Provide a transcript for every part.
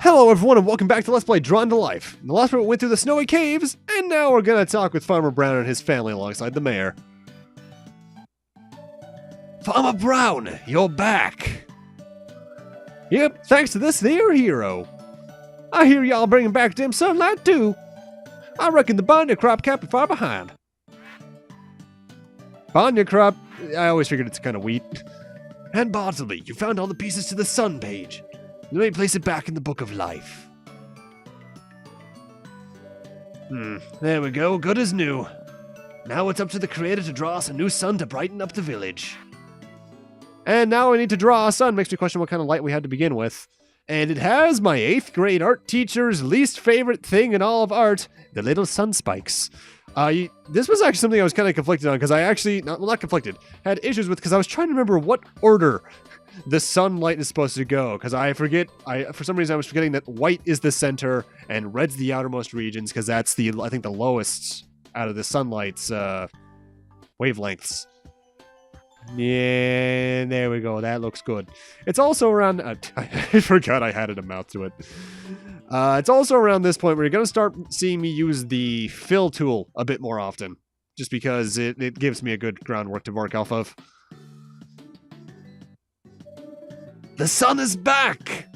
Hello everyone and welcome back to Let's Play Drawn to Life. In the last part we went through the snowy caves, and now we're gonna talk with Farmer Brown and his family alongside the mayor. Farmer Brown, you're back! Yep, thanks to this there hero. I hear y'all bringing back dim sunlight too. I reckon the Banya crop can't be far behind. Banya crop? I always figured it's kind of wheat. And Bartleby, you found all the pieces to the sun page. Let me place it back in the book of life. There we go, good as new. Now it's up to the creator to draw us a new sun to brighten up the village. And now we need to draw a sun. Makes me question what kind of light we had to begin with. And it has my 8th grade art teacher's least favorite thing in all of art, the little sun spikes. This was actually something I was kind of conflicted on, because I actually, not conflicted, had issues with, because I was trying to remember what order the sunlight is supposed to go, because for some reason I was forgetting that white is the center and red's the outermost regions, because that's I think the lowest out of the sunlight's wavelengths. Yeah, there we go, that looks good. It's also around, I forgot I had a mouth to it. It's also around this point where you're going to start seeing me use the fill tool a bit more often, just because it gives me a good groundwork to work off of. The sun is back!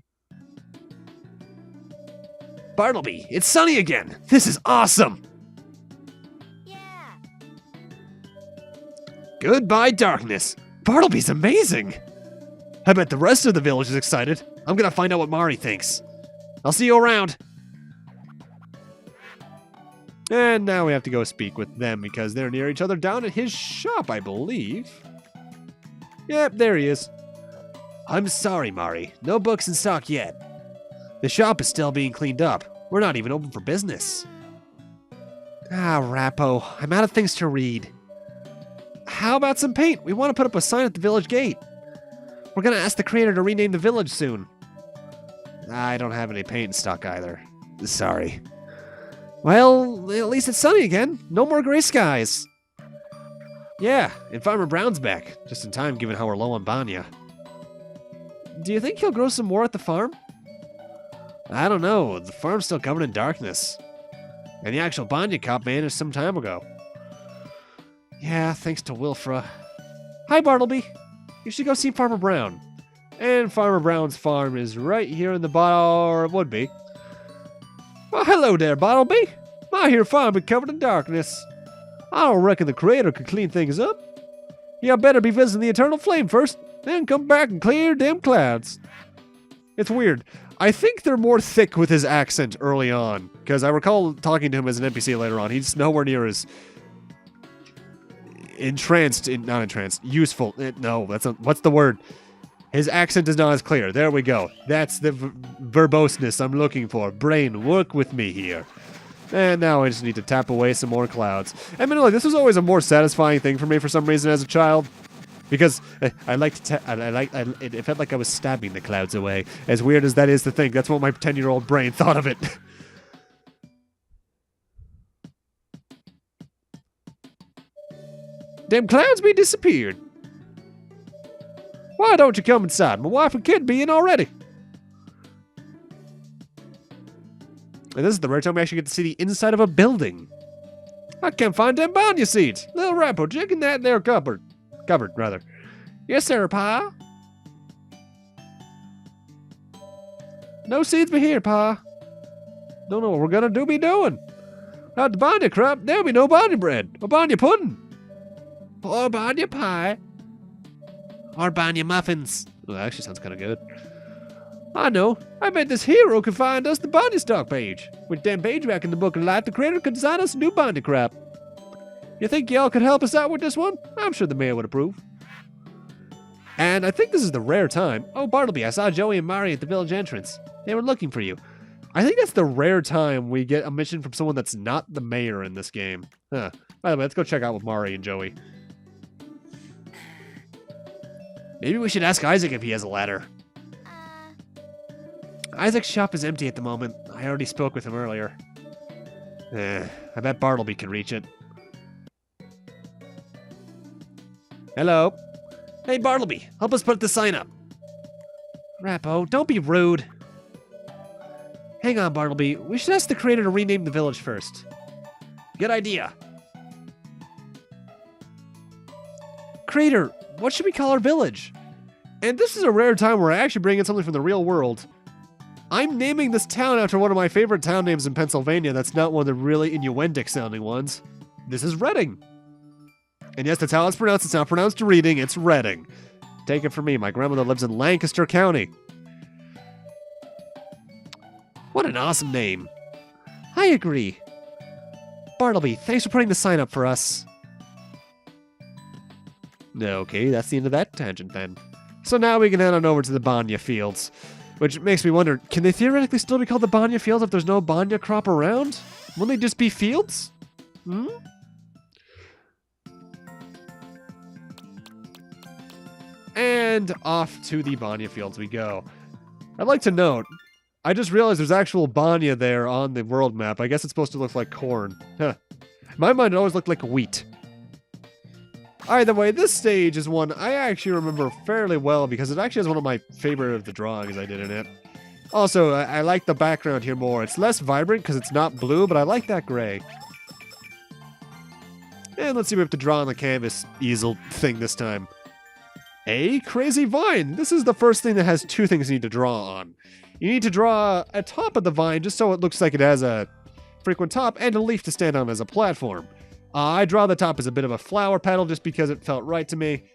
Bartleby, it's sunny again! This is awesome! Yeah. Goodbye, darkness! Bartleby's amazing! I bet the rest of the village is excited. I'm gonna find out what Mari thinks. I'll see you around! And now we have to go speak with them because they're near each other down at his shop, I believe. Yep, there he is. I'm sorry, Mari. No books in stock yet. The shop is still being cleaned up. We're not even open for business. Ah, Rapo. I'm out of things to read. How about some paint? We want to put up a sign at the village gate. We're going to ask the creator to rename the village soon. I don't have any paint in stock either. Sorry. Well, at least it's sunny again. No more gray skies. Yeah, and Farmer Brown's back. Just in time, given how we're low on Banya. Do you think he'll grow some more at the farm? I don't know. The farm's still covered in darkness. And the actual Banya cop vanished some time ago. Yeah, thanks to Wilfra. Hi, Bartleby. You should go see Farmer Brown. And Farmer Brown's farm is right here in the bottom, or it would be. Well, hello there, Bartleby. My here farm is covered in darkness. I don't reckon the creator could clean things up. You better be visiting the Eternal Flame first. Then come back and clear them clouds. It's weird. I think they're more thick with his accent early on, because I recall talking to him as an NPC later on. He's nowhere near as useful. No, that's not, what's the word? His accent is not as clear. There we go. That's the verboseness I'm looking for. Brain, work with me here. And now I just need to tap away some more clouds. Admittedly, this was always a more satisfying thing for me for some reason as a child. Because I like to, it felt like I was stabbing the clouds away. As weird as that is to think, that's what my 10-year-old brain thought of it. Them clouds be disappeared. Why don't you come inside? My wife and kid be in already. And this is the rare time we actually get to see the inside of a building. I can't find them Banya seeds. Little Rapo jig in that there cupboard. Cupboard, rather. Yes, sir, Pa. No seeds be here, Pa. Don't know what we're gonna be doing. Without the Banya crop, there'll be no Banya bread or Banya pudding. Or Banya pie. Or Banya muffins. Well, that actually sounds kind of good. I know. I bet this hero could find us the Banya stock page. With them page back in the book of life, the creator could design us a new Banya crop. You think y'all could help us out with this one? I'm sure the mayor would approve. And I think this is the rare time. Oh, Bartleby, I saw Joey and Mari at the village entrance. They were looking for you. I think that's the rare time we get a mission from someone that's not the mayor in this game. Huh. By the way, let's go check out with Mari and Joey. Maybe we should ask Isaac if he has a ladder. Isaac's shop is empty at the moment. I already spoke with him earlier. I bet Bartleby can reach it. Hello. Hey, Bartleby, help us put the sign up. Rapo, don't be rude. Hang on, Bartleby. We should ask the creator to rename the village first. Good idea. Creator, what should we call our village? And this is a rare time where I actually bring in something from the real world. I'm naming this town after one of my favorite town names in Pennsylvania that's not one of the really innuendic sounding ones. This is Reading. And yes, that's how it's pronounced. It's not pronounced reading, it's Reading. Take it from me, my grandmother lives in Lancaster County. What an awesome name. I agree. Bartleby, thanks for putting the sign up for us. Okay, that's the end of that tangent then. So now we can head on over to the Banya Fields. Which makes me wonder, can they theoretically still be called the Banya Fields if there's no Banya crop around? Won't they just be fields? And off to the Banya Fields we go. I'd like to note, I just realized there's actual Banya there on the world map. I guess it's supposed to look like corn. Huh. In my mind, it always looked like wheat. Either way, this stage is one I actually remember fairly well because it actually is one of my favorite of the drawings I did in it. Also, I like the background here more. It's less vibrant because it's not blue, but I like that gray. And let's see what we have to draw on the canvas easel thing this time. A crazy vine. This is the first thing that has two things you need to draw on. You need to draw a top of the vine just so it looks like it has a frequent top and a leaf to stand on as a platform. I draw the top as a bit of a flower petal just because it felt right to me.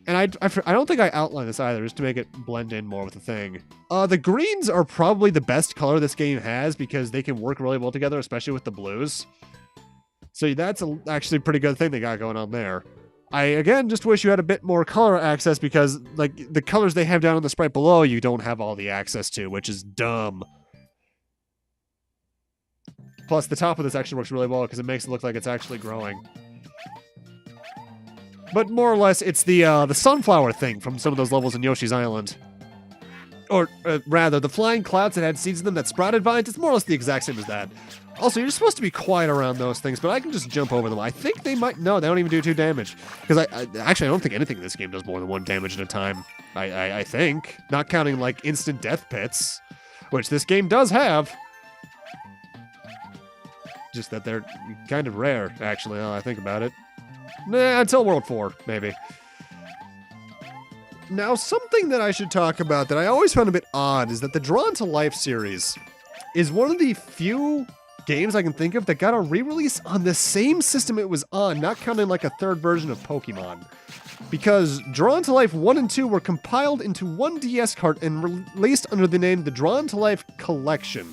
And I don't think I outlined this either, just to make it blend in more with the thing. The greens are probably the best color this game has because they can work really well together, especially with the blues. So that's actually a pretty good thing they got going on there. I, again, just wish you had a bit more color access because, like, the colors they have down on the sprite below you don't have all the access to, which is dumb. Plus, the top of this actually works really well because it makes it look like it's actually growing. But more or less, it's the sunflower thing from some of those levels in Yoshi's Island. Or, rather, the flying clouds that had seeds in them that sprouted vines, it's more or less the exact same as that. Also, you're supposed to be quiet around those things, but I can just jump over them. I think they might... No, they don't even do 2 damage. Because actually, I don't think anything in this game does more than 1 damage at a time. I think. Not counting, like, instant death pits. Which this game does have. Just that they're kind of rare, actually, now I think about it. Nah, until World 4, maybe. Now, something that I should talk about that I always found a bit odd is that the Drawn to Life series is one of the few games I can think of that got a re-release on the same system it was on, not counting like a third version of Pokemon. Because Drawn to Life 1 and 2 were compiled into one DS cart and released under the name the Drawn to Life Collection.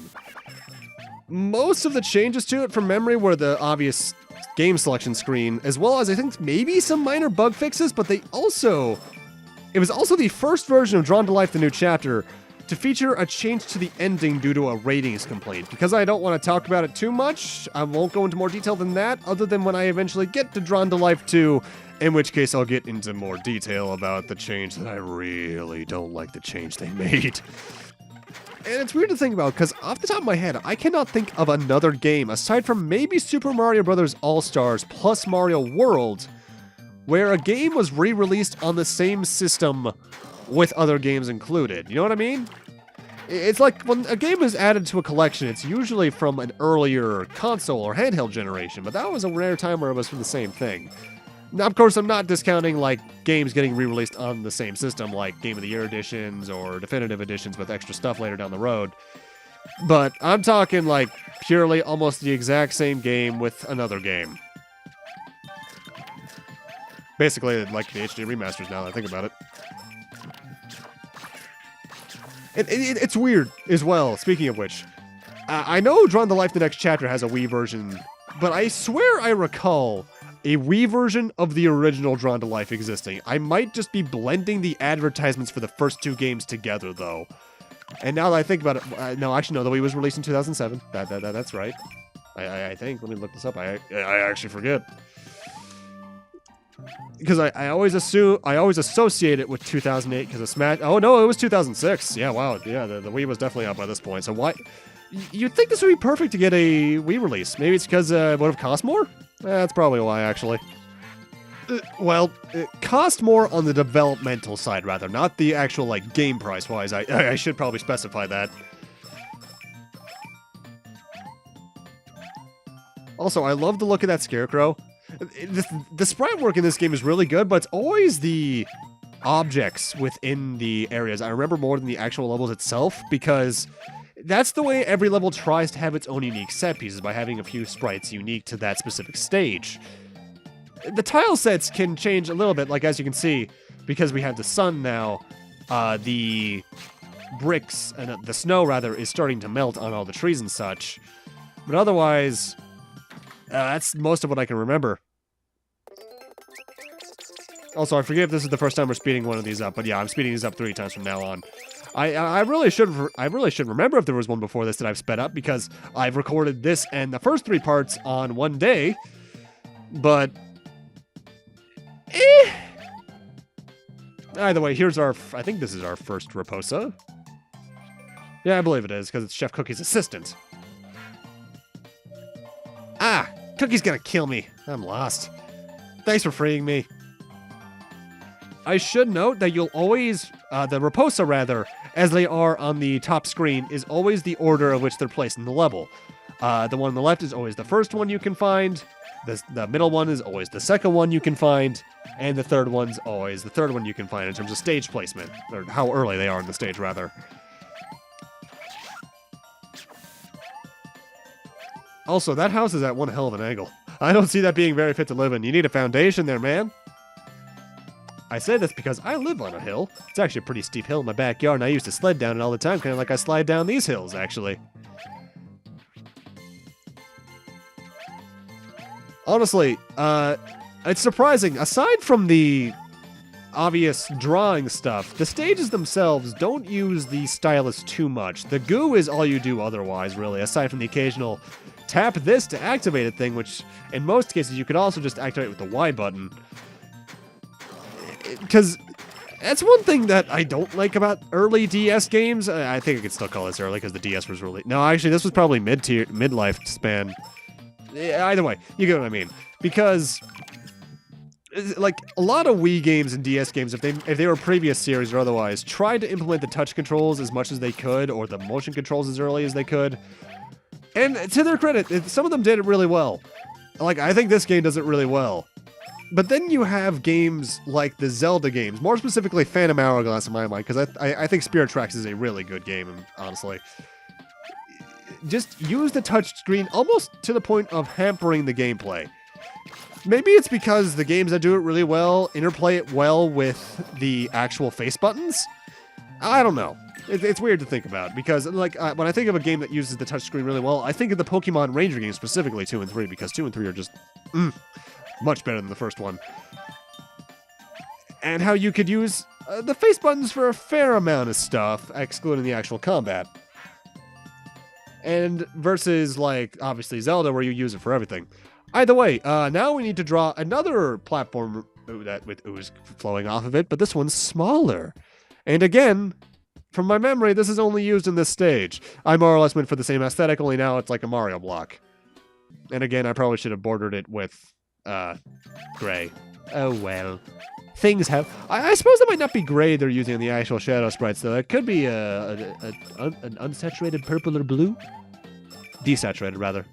Most of the changes to it from memory were the obvious game selection screen, as well as I think maybe some minor bug fixes, but it was also the first version of Drawn to Life the New Chapter to feature a change to the ending due to a ratings complaint. Because I don't want to talk about it too much, I won't go into more detail than that, other than when I eventually get to Drawn to Life 2, in which case I'll get into more detail about the change that I really don't like the change they made. And it's weird to think about, because off the top of my head, I cannot think of another game, aside from maybe Super Mario Bros. All-Stars plus Mario World, where a game was re-released on the same system with other games included. You know what I mean? It's like when a game is added to a collection, it's usually from an earlier console or handheld generation, but that was a rare time where it was from the same thing. Now, of course, I'm not discounting, like, games getting re-released on the same system, like Game of the Year editions or definitive editions with extra stuff later down the road. But I'm talking, like, purely almost the exact same game with another game. Basically, like the HD remasters now that I think about it. It's weird as well, speaking of which. I know Drawn to Life the Next Chapter has a Wii version, but I swear I recall a Wii version of the original Drawn to Life existing. I might just be blending the advertisements for the first 2 games together, though. And now that I think about it, no, actually, no, the Wii was released in 2007. That's right. I think. Let me look this up. I actually forget. Because I always associate it with 2008 because of Smash. Oh, no, it was 2006. Yeah, wow. Yeah, the Wii was definitely out by this point. So why? You'd think this would be perfect to get a Wii release. Maybe it's because it would have cost more? That's probably why, actually. Well, it cost more on the developmental side, rather, not the actual, like, game price-wise. I should probably specify that. Also, I love the look of that scarecrow. The sprite work in this game is really good, but it's always the objects within the areas I remember more than the actual levels itself, because that's the way every level tries to have its own unique set pieces, by having a few sprites unique to that specific stage. The tile sets can change a little bit, like as you can see, because we have the sun now, the bricks, and the snow rather, is starting to melt on all the trees and such. But otherwise, that's most of what I can remember. Also, I forget if this is the first time we're speeding one of these up, but yeah, I'm speeding these up 3 times from now on. I really should remember if there was one before this that I've sped up, because I've recorded this and the first 3 parts on one day. But either way, here's our, I think this is our first Raposa. Yeah, I believe it is, because it's Chef Cookie's assistant. Ah, Cookie's gonna kill me. I'm lost. Thanks for freeing me. I should note that you'll always, the Raposa rather, as they are on the top screen, is always the order of which they're placed in the level. The one on the left is always the first one you can find, the middle one is always the second one you can find, and the third one's always the third one you can find in terms of stage placement, or how early they are in the stage, rather. Also, that house is at one hell of an angle. I don't see that being very fit to live in. You need a foundation there, man. I say this because I live on a hill. It's actually a pretty steep hill in my backyard, and I used to sled down it all the time, kind of like I slide down these hills, actually. Honestly, it's surprising. Aside from the obvious drawing stuff, the stages themselves don't use the stylus too much. The goo is all you do otherwise, really, aside from the occasional tap this to activate a thing, which in most cases you could also just activate with the Y button. Because that's one thing that I don't like about early DS games. I think I could still call this early because the DS was really... No, actually, this was probably mid-life span. Either way, you get what I mean. Because, like, a lot of Wii games and DS games, if they were previous series or otherwise, tried to implement the touch controls as much as they could, or the motion controls as early as they could. And to their credit, some of them did it really well. Like, I think this game does it really well. But then you have games like the Zelda games, more specifically Phantom Hourglass in my mind, because I think Spirit Tracks is a really good game, honestly. Just use the touch screen almost to the point of hampering the gameplay. Maybe it's because the games that do it really well interplay it well with the actual face buttons? I don't know. It's weird to think about, because like when I think of a game that uses the touch screen really well, I think of the Pokemon Ranger games, specifically 2 and 3, because 2 and 3 are just... much better than the first one. And how you could use the face buttons for a fair amount of stuff, excluding the actual combat. And versus, like, obviously Zelda, where you use it for everything. Either way, now we need to draw another platform that with ooze flowing off of it, but this one's smaller. And again, from my memory, this is only used in this stage. I more or less went for the same aesthetic, only now it's like a Mario block. And again, I probably should have bordered it with gray. Oh well. Things have... I suppose that might not be gray they're using in the actual shadow sprites, though. It could be an unsaturated purple or blue? Desaturated, rather.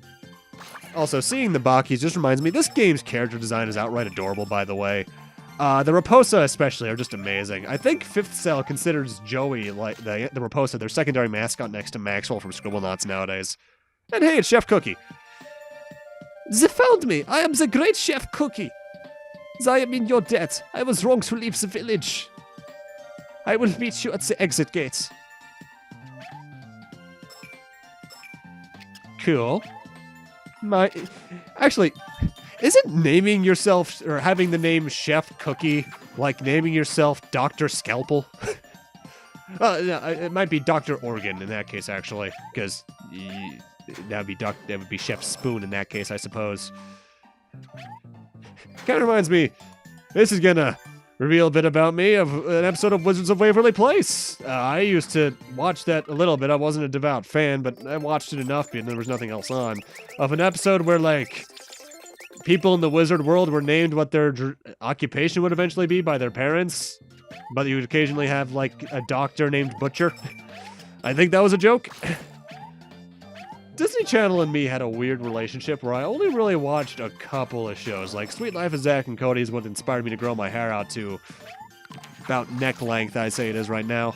Also, seeing the Bakis just reminds me, this game's character design is outright adorable, by the way. The Raposa especially are just amazing. I think 5th Cell considers Joey, like the Raposa, their secondary mascot next to Maxwell from Scribblenauts nowadays. And hey, it's Chef Cookie. They found me! I am the great Chef Cookie! I am in your debt. I was wrong to leave the village. I will meet you at the exit gate. Cool. Actually, isn't naming yourself, or having the name Chef Cookie, like naming yourself Dr. Scalpel? No, it might be Dr. Organ in that case, actually, because... that would be Chef Spoon in that case, I suppose. Kind of reminds me, this is gonna reveal a bit about me of an episode of Wizards of Waverly Place. I used to watch that a little bit. I wasn't a devout fan, but I watched it enough and there was nothing else on. Of an episode where, like, people in the wizard world were named what their occupation would eventually be by their parents, but you would occasionally have, like, a doctor named Butcher. I think that was a joke. Disney Channel and me had a weird relationship where I only really watched a couple of shows. Like Sweet Life of Zack and Cody is what inspired me to grow my hair out to about neck length, I say it is right now.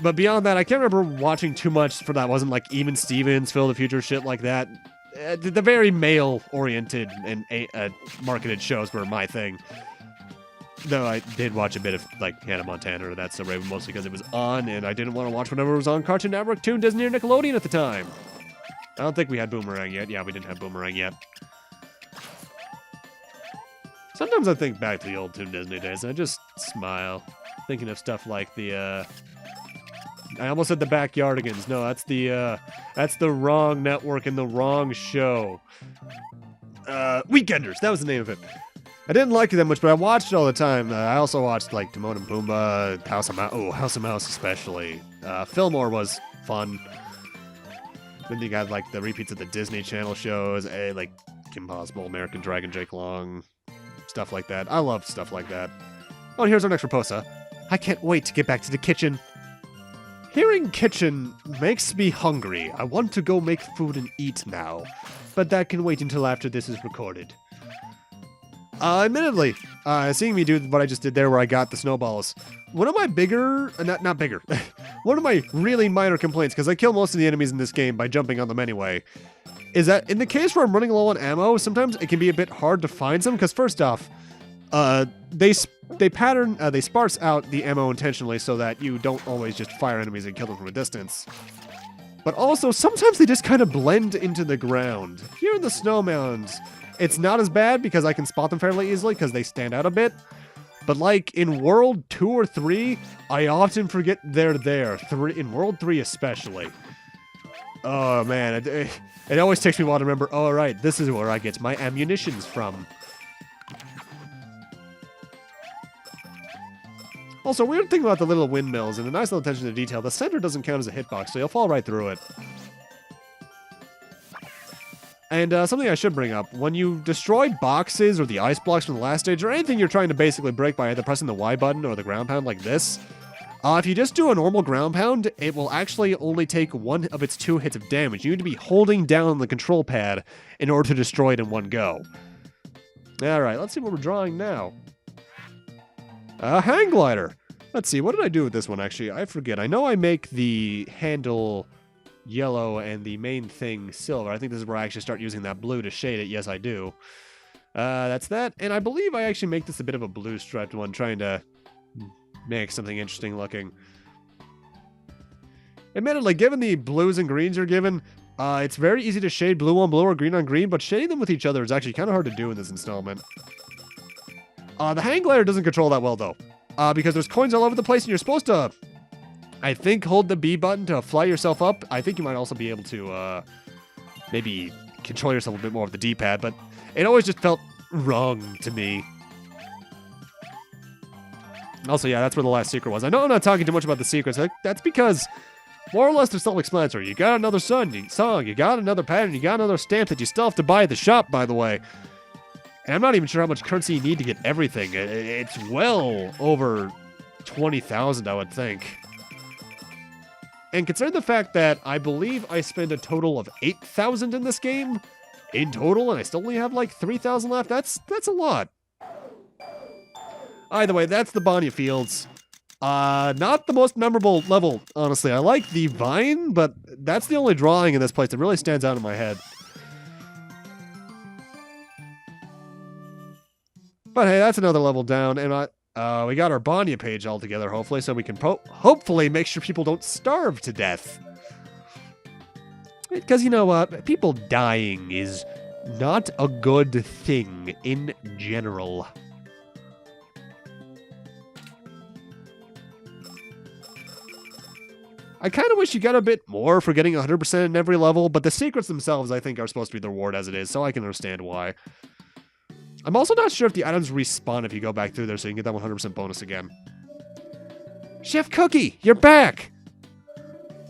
But beyond that, I can't remember watching too much for that. It wasn't like Even Stevens, Phil the Future, shit like that. The very male-oriented and marketed shows were my thing. Though I did watch a bit of, like, Hannah Montana or That's So Raven, mostly because it was on, and I didn't want to watch whenever it was on Cartoon Network, Toon, Disney, or Nickelodeon at the time. I don't think we had Boomerang yet. Yeah, we didn't have Boomerang yet. Sometimes I think back to the old Toon Disney days, and I just smile, thinking of stuff like the, I almost said the Backyardigans. No, that's the wrong network and the wrong show. Weekenders, that was the name of it. I didn't like it that much, but I watched it all the time. I also watched, like, Timon and Pumbaa, House of Mouse. Oh, House of Mouse especially. Fillmore was fun. Then you got, like, the repeats of the Disney Channel shows, like Kim Possible, American Dragon, Jake Long, stuff like that. I love stuff like that. Oh, and here's our next riposta. I can't wait to get back to the kitchen. Hearing kitchen makes me hungry. I want to go make food and eat now. But that can wait until after this is recorded. Admittedly, seeing me do what I just did there where I got the snowballs, one of my bigger, not bigger, one of my really minor complaints, because I kill most of the enemies in this game by jumping on them anyway, is that in the case where I'm running low on ammo, sometimes it can be a bit hard to find them, because first off, they sparse out the ammo intentionally so that you don't always just fire enemies and kill them from a distance. But also, sometimes they just kind of blend into the ground. Here in the snow mounds, it's not as bad because I can spot them fairly easily because they stand out a bit. But like in World 2 or 3, I often forget they're there. In World 3 especially. Oh man, it always takes me a while to remember, oh right, this is where I get my ammunitions from. Also, weird thing about the little windmills and a nice little attention to detail, the center doesn't count as a hitbox, so you'll fall right through it. And something I should bring up, when you destroy boxes or the ice blocks from the last stage, or anything you're trying to basically break by either pressing the Y button or the ground pound like this, if you just do a normal ground pound, it will actually only take one of its 2 hits of damage. You need to be holding down the control pad in order to destroy it in one go. Alright, let's see what we're drawing now. A hang glider. Let's see, what did I do with this one actually? I forget. I know I make the handle yellow and the main thing silver. I think this is where I actually start using that blue to shade it. Yes, I do. That's that. And I believe I actually make this a bit of a blue striped one, trying to make something interesting looking. Admittedly, given the blues and greens you're given, it's very easy to shade blue on blue or green on green, but shading them with each other is actually kind of hard to do in this installment. The hang glider doesn't control that well, though, because there's coins all over the place, and you're supposed to, I think, hold the B button to fly yourself up. I think you might also be able to maybe control yourself a bit more with the D-pad, but it always just felt wrong to me. Also, yeah, that's where the last secret was. I know I'm not talking too much about the secrets. That's because, more or less, they're self-explanatory. You got another song, you got another pattern, you got another stamp that you still have to buy at the shop, by the way. And I'm not even sure how much currency you need to get everything. It's well over 20,000, I would think. And considering the fact that I believe I spent a total of 8,000 in this game, in total, and I still only have like 3,000 left, that's a lot. Either way, that's the Banya Fields. Not the most memorable level, honestly. I like the vine, but that's the only drawing in this place that really stands out in my head. But hey, that's another level down, and we got our Banya page all together, hopefully, so we can hopefully make sure people don't starve to death. Because, you know, people dying is not a good thing in general. I kind of wish you got a bit more for getting 100% in every level, but the secrets themselves, I think, are supposed to be the reward as it is, so I can understand why. I'm also not sure if the items respawn if you go back through there, so you can get that 100% bonus again. Chef Cookie, you're back!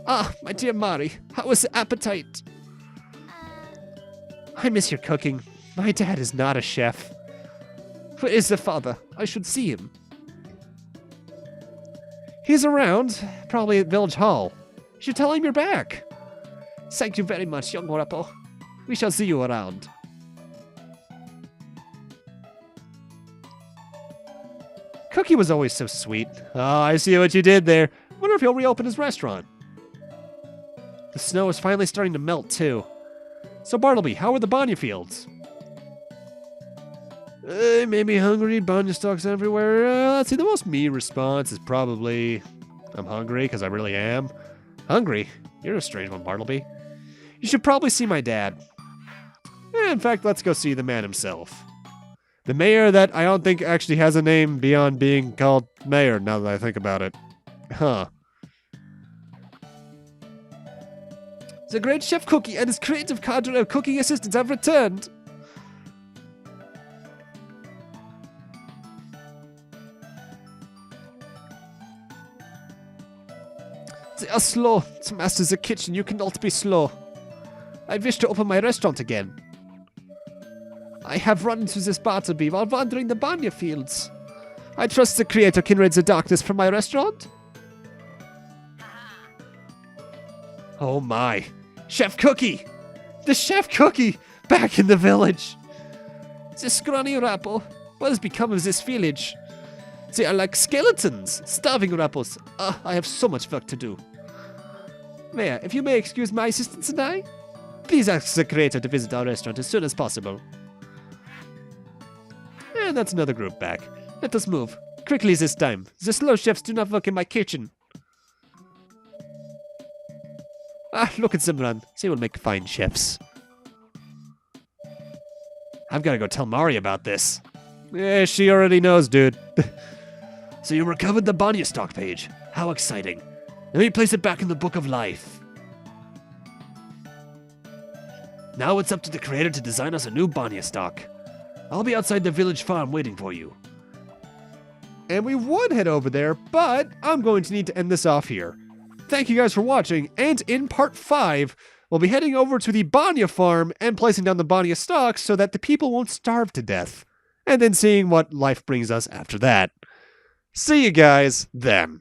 Ah, my dear Mari, how is the appetite? I miss your cooking. My dad is not a chef. Where is the father? I should see him. He's around, probably at Village Hall. You should tell him you're back. Thank you very much, young Rapo. We shall see you around. Cookie was always so sweet. Oh, I see what you did there. Wonder if he'll reopen his restaurant. The snow is finally starting to melt, too. So, Bartleby, how are the banya fields? Maybe hungry, banya stalks everywhere. Let's see, the most me response is probably... I'm hungry, because I really am. Hungry? You're a strange one, Bartleby. You should probably see my dad. In fact, let's go see the man himself. The mayor that I don't think actually has a name beyond being called mayor, now that I think about it. Huh. The great Chef Cookie and his creative cadre of cooking assistants have returned. They are slow. To master the kitchen, you cannot be slow. I wish to open my restaurant again. I have run into this Bartleby while wandering the banya fields. I trust the creator can rid the darkness from my restaurant. Oh my. Chef Cookie! The Chef Cookie! Back in the village! The scrawny Rapo. What has become of this village? They are like skeletons! Starving Rapos! I have so much work to do. Mayor, if you may excuse my assistants and I, please ask the creator to visit our restaurant as soon as possible. And that's another group back. Let us move. Quickly this time. The slow chefs do not work in my kitchen. Look at them run. They will make fine chefs. I've got to go tell Mari about this. Yeah, she already knows, dude. So you recovered the banya stock page. How exciting. Let me place it back in the book of life. Now it's up to the creator to design us a new banya stock. I'll be outside the village farm waiting for you. And we would head over there, but I'm going to need to end this off here. Thank you guys for watching, and in part 5, we'll be heading over to the banya farm and placing down the banya stocks so that the people won't starve to death. And then seeing what life brings us after that. See you guys then.